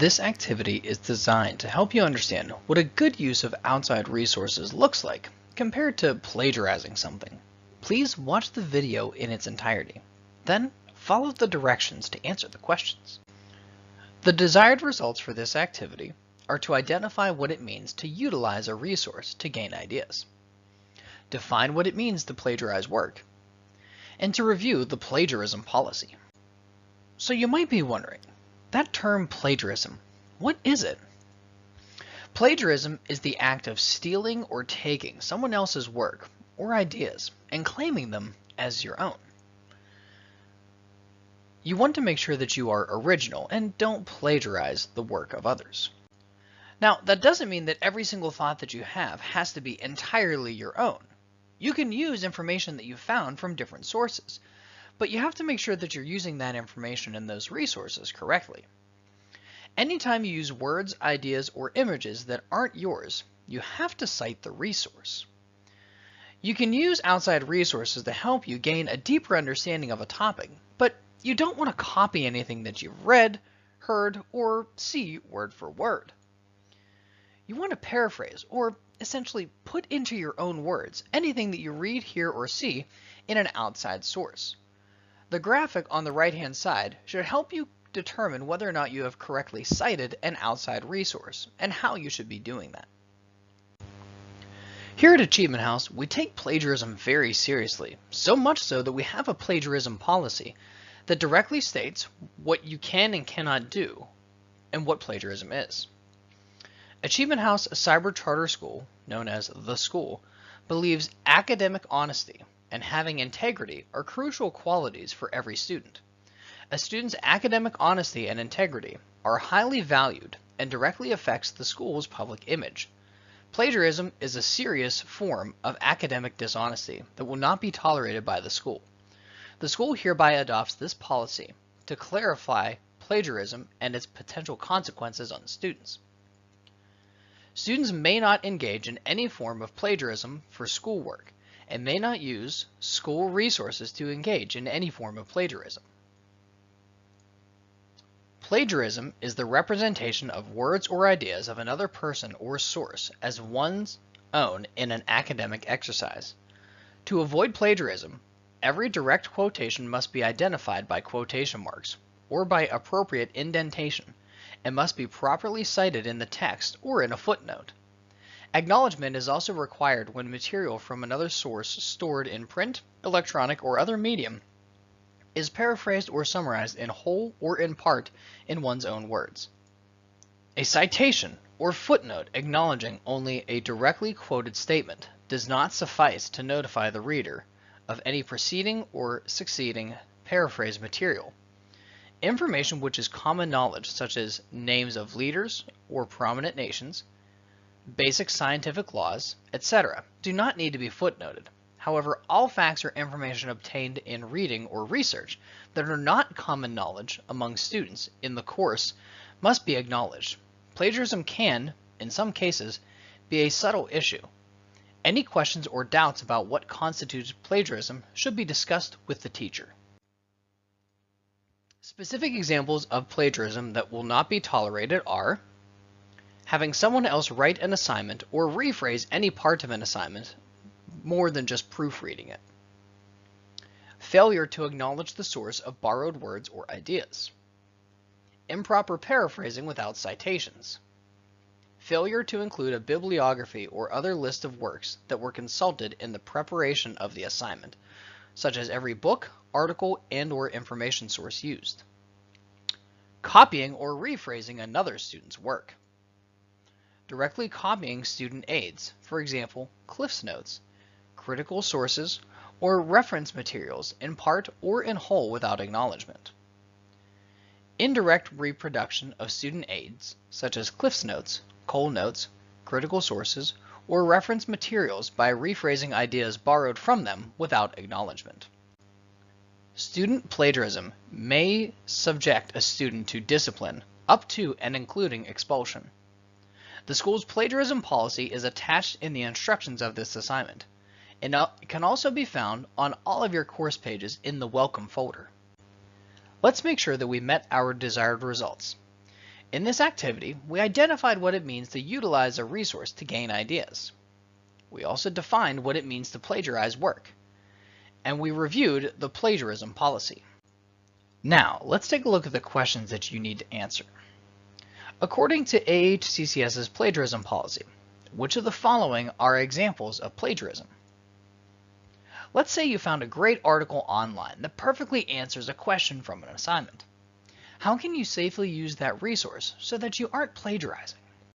This activity is designed to help you understand what a good use of outside resources looks like compared to plagiarizing something. Please watch the video in its entirety. Then follow the directions to answer the questions. The desired results for this activity are to identify what it means to utilize a resource to gain ideas, define what it means to plagiarize work, and to review the plagiarism policy. So you might be wondering, that term plagiarism, what is it? Plagiarism is the act of stealing or taking someone else's work or ideas and claiming them as your own. You want to make sure that you are original and don't plagiarize the work of others. Now, that doesn't mean that every single thought that you have has to be entirely your own. You can use information that you found from different sources, but you have to make sure that you're using that information and those resources correctly. Anytime you use words, ideas, or images that aren't yours, you have to cite the resource. You can use outside resources to help you gain a deeper understanding of a topic, but you don't want to copy anything that you've read, heard, or see word for word. You want to paraphrase, or essentially put into your own words, anything that you read, hear, or see in an outside source. The graphic on the right-hand side should help you determine whether or not you have correctly cited an outside resource and how you should be doing that. Here at Achievement House, we take plagiarism very seriously, so much so that we have a plagiarism policy that directly states what you can and cannot do and what plagiarism is. Achievement House Cyber Charter School, known as The School, believes academic honesty and having integrity are crucial qualities for every student. A student's academic honesty and integrity are highly valued and directly affects the school's public image. Plagiarism is a serious form of academic dishonesty that will not be tolerated by the school. The school hereby adopts this policy to clarify plagiarism and its potential consequences on students. Students may not engage in any form of plagiarism for schoolwork and may not use school resources to engage in any form of plagiarism. Plagiarism is the representation of words or ideas of another person or source as one's own in an academic exercise. To avoid plagiarism, every direct quotation must be identified by quotation marks or by appropriate indentation and must be properly cited in the text or in a footnote. Acknowledgement is also required when material from another source stored in print, electronic, or other medium is paraphrased or summarized in whole or in part in one's own words. A citation or footnote acknowledging only a directly quoted statement does not suffice to notify the reader of any preceding or succeeding paraphrased material. Information which is common knowledge, such as names of leaders or prominent nations, basic scientific laws, etc., do not need to be footnoted. However, all facts or information obtained in reading or research that are not common knowledge among students in the course must be acknowledged. Plagiarism can, in some cases, be a subtle issue. Any questions or doubts about what constitutes plagiarism should be discussed with the teacher. Specific examples of plagiarism that will not be tolerated are having someone else write an assignment or rephrase any part of an assignment more than just proofreading it. Failure to acknowledge the source of borrowed words or ideas. Improper paraphrasing without citations. Failure to include a bibliography or other list of works that were consulted in the preparation of the assignment, such as every book, article, and/or information source used. Copying or rephrasing another student's work. Directly copying student aids, for example, Cliff's Notes, critical sources, or reference materials in part or in whole without acknowledgement. Indirect reproduction of student aids, such as Cliff's Notes, Cole Notes, critical sources, or reference materials by rephrasing ideas borrowed from them without acknowledgement. Student plagiarism may subject a student to discipline up to and including expulsion. The school's plagiarism policy is attached in the instructions of this assignment, and it can also be found on all of your course pages in the Welcome folder. Let's make sure that we met our desired results. In this activity, we identified what it means to utilize a resource to gain ideas. We also defined what it means to plagiarize work. And we reviewed the plagiarism policy. Now, let's take a look at the questions that you need to answer. According to AHCCS's plagiarism policy, which of the following are examples of plagiarism? Let's say you found a great article online that perfectly answers a question from an assignment. How can you safely use that resource so that you aren't plagiarizing?